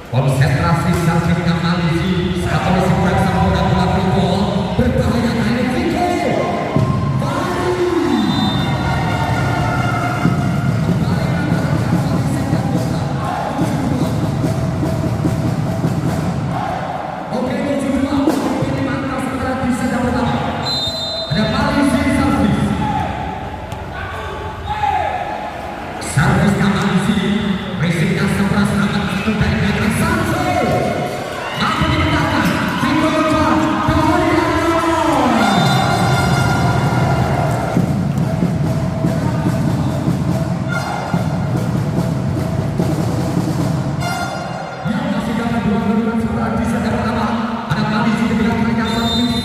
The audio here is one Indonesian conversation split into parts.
Konsentrasi Salvin Kamalizi saat polisi kurang sempurna bola football berbahaya kali Viko. Oke, tujuh dua pilih mantap setelah di set pertama. Ada Malizi Salvis. Salvis Kamalizi racingnya seberas amat dari belakang Sancho. Mampu dipecahkan Viko John kembali yang masih dapat dua kedudukan setelah di set pertama. Ada Malizi di belakangnya Salvis.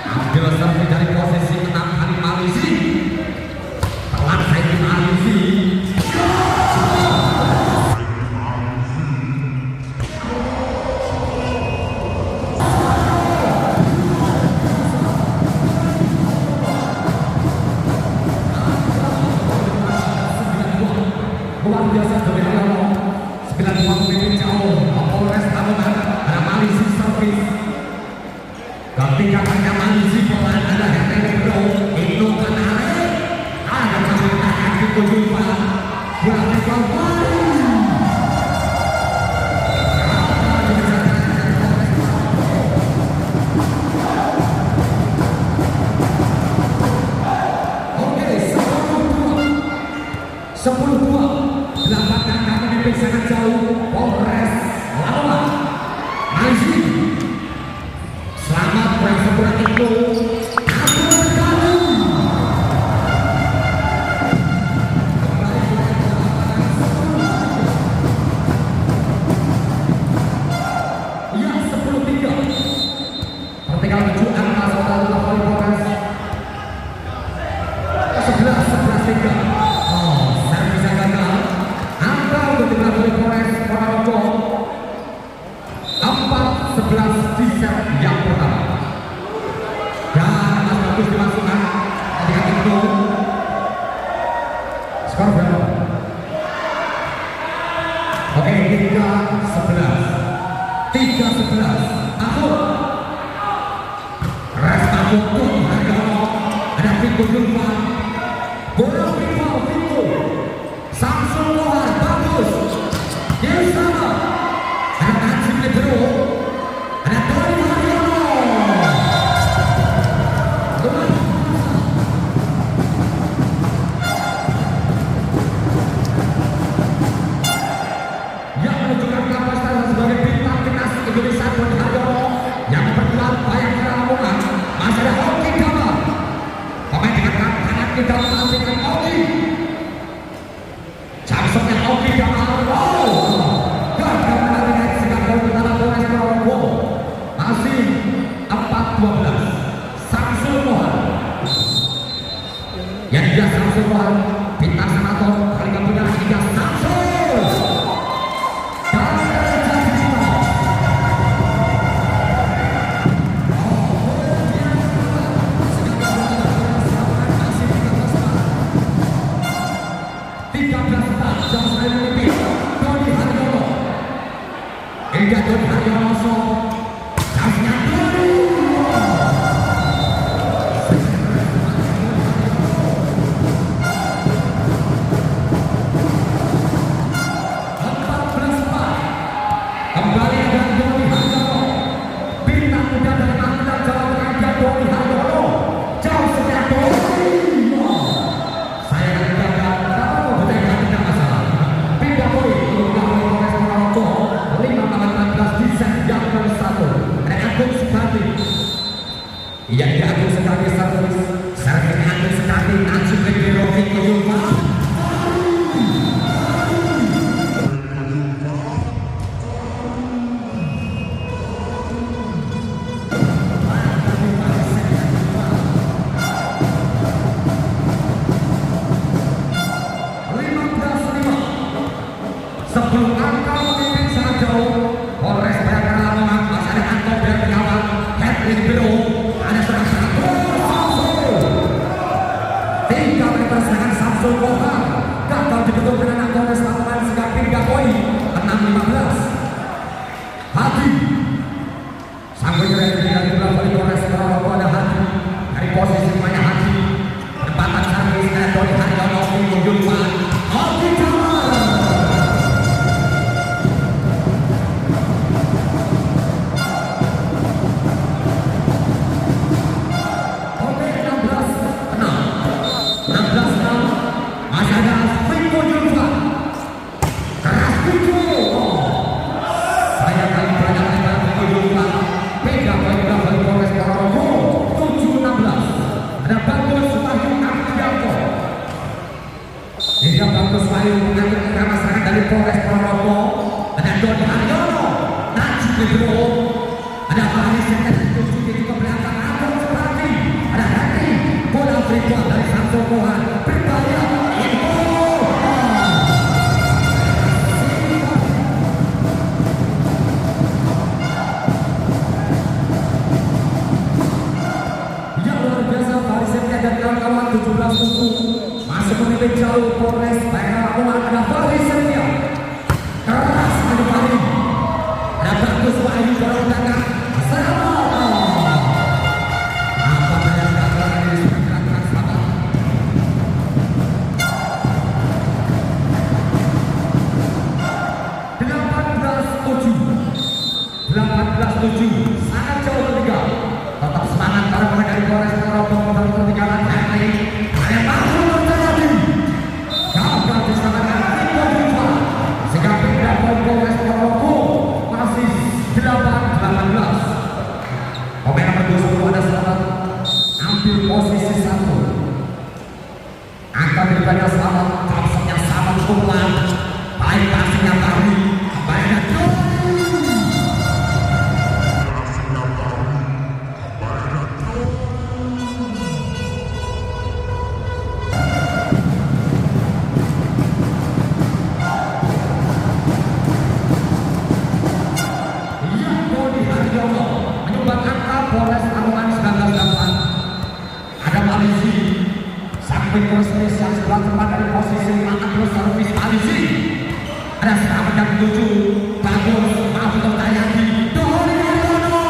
Ambil Salvis dari posisi 6 kali Malizi. Telat saya Malizi. Luar biasa dari Haryono 92 menit jauh Polres Lamongan ada Malizi Salvis. Ketika hanya Malizi pelan ada Hete Bro itu menarik ada pemerintahan Viko Jumpa bola Viko oke 10-2 Delapan kami memimpin sangat jauh Polres Lamongan. Malizi selamat kurang sempurna itu kabur sekali. Ya 10-3 pertandingan 7 angka setelah lawan Polres 11-3. Ponorogo 4-11 di set yang pertama. Dan Mas Bagus dimasukkan ketika itu skor berapa? Oke 3-11 akhir Resta Bukun Haryono ada Viko Jumpa bola Viko Samsul Mohar bagus. Yang sama ada Najib Lebro, ada Tony Haryono. Yang menunjukkan kapasitas sebagai bintang timnas Indonesia Tony Haryono yang berperan banyak di Lamongan. Masih ada Oki Dama, pemain dengan kanan kita menantikan Oki. Jansonnya Oki Dama. Masih 4-12 Samsul Mohar yang dia Samsul Mohar bintang senator kali punya tiga Samsul dan jadi 13-4 jam saya lebih Tony Haryono hingga Tony Haryono Samsnya kembali ada Tony Haryono bintang muda dari Magelang Jawa Tengah dan Tony Haryono jauh sekian saya akan menjaga kalau berjaga tidak masalah pindah poin untuk Polres Ponorogo 5-14 di set yang ke-1 ada Agung Sekati yang di Agung Sekati Salvis Salvin Agung Sekati Najib Lebro Viko Jumpa. Sebelum angka memimpin sangat jauh Polres Lamongan masih ada Anton dan pengawal Hete Bro ada serangan 3 meter serangan Samsul Mohar Ponorogo ada Haji dari posisi banyak Haji. Penempatan servis dari Doni Haryono Julfan. Oke dari Polres Ponorogo ada Doni Haryono, Najib Libro, ada Faris yang tujuh di belakang Abang Seperti, ada Hati, bola free dari Samsul Mohan, berbahaya, info. Yang luar biasa Faris dan kawan-kawan 17 masuk memimpin jauh Polres Ponorogo ada Faris Setia. Keras dari Faris. Ada bagus Wahyu dorong belakang. Selamat. Apa yang katakan ini sudah gerak sahabat. 18-7 sangat jauh ketiga. Tetap semangat para pemain dari Polres Ponorogo membangun ketinggalan Henry. Ada masuk terjadi. Gagal diselamatkan Tito Julfa. Sehingga pindah poin Polres Ponorogo masih 8-18. Pemain nomor 20 ada selamat ambil posisi 1. Angka diberikannya selamat, kapsnya sama kumpulan. Baik passingnya Tari, baiknya Polres Anuan 19 ada Malisi samping Kosmis yang sebelah tempat dari posisi terus servis Malisi ada selamat yang 7 bagus Mahfud Tayati Doni Haryono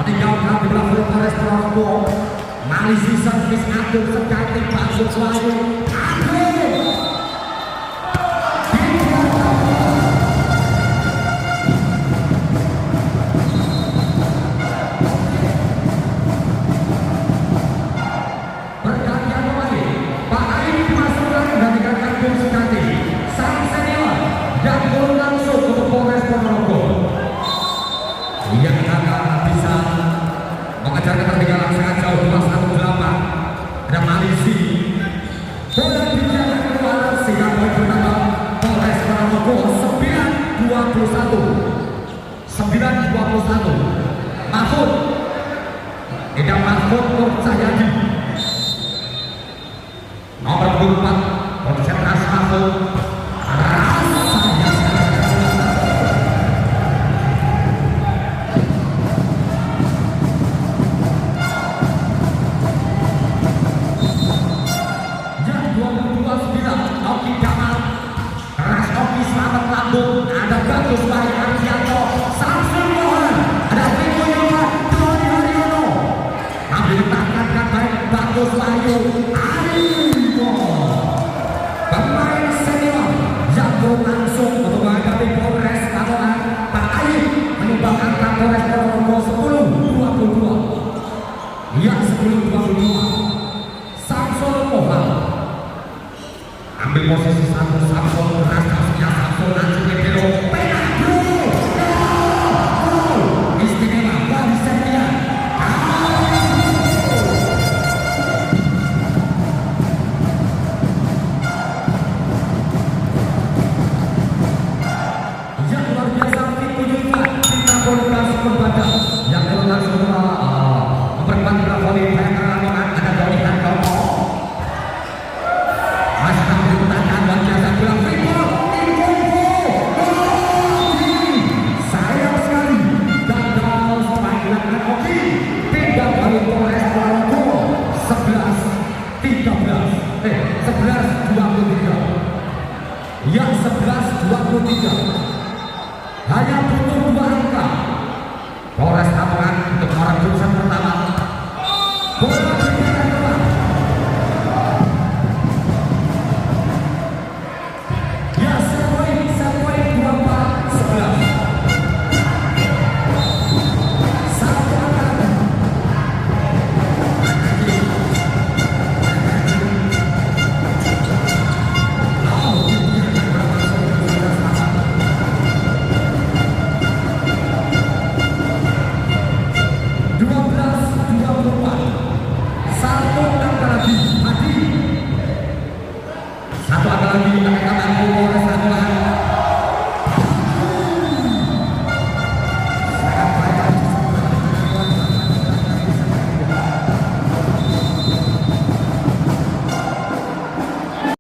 meninggalkan di belakang Polres Ponorogo. Malisi servis atur sekali bagus Wahyu atur. Pergantian pemain Pak Ain dimasukkan dan dikatakan sekali sang senior dan gol langsung untuk Polres Ponorogo. Yang gagal bisa mengejar ketertinggalan sangat jauh 2-1-8. Ada Malisi bola dijaga keluar sehingga poin pertama Polres Ponorogo 9-21 Mahfud tidak Mahfud Nurcahyadi nomor 24 konsentrasi Mahfud ada bagus Baik Ardianto Samsul Mohan ada Tito Julfa Doni Haryono ambil tangan baik bagus Wahyu Arifo pemain senior yang langsung untuk menghadapi Polres Lamongan Pak Ain menyumbang angka Polres Ponorogo 10-22 yang 10-22 Samsul Mohan ambil posisi 1 Samsul keras kasihnya Samsul Najib Libero penalti istimewa Faris Setia yang luar biasa Tito Julfa kita kualitas berbeda lagi mereka mampu Polres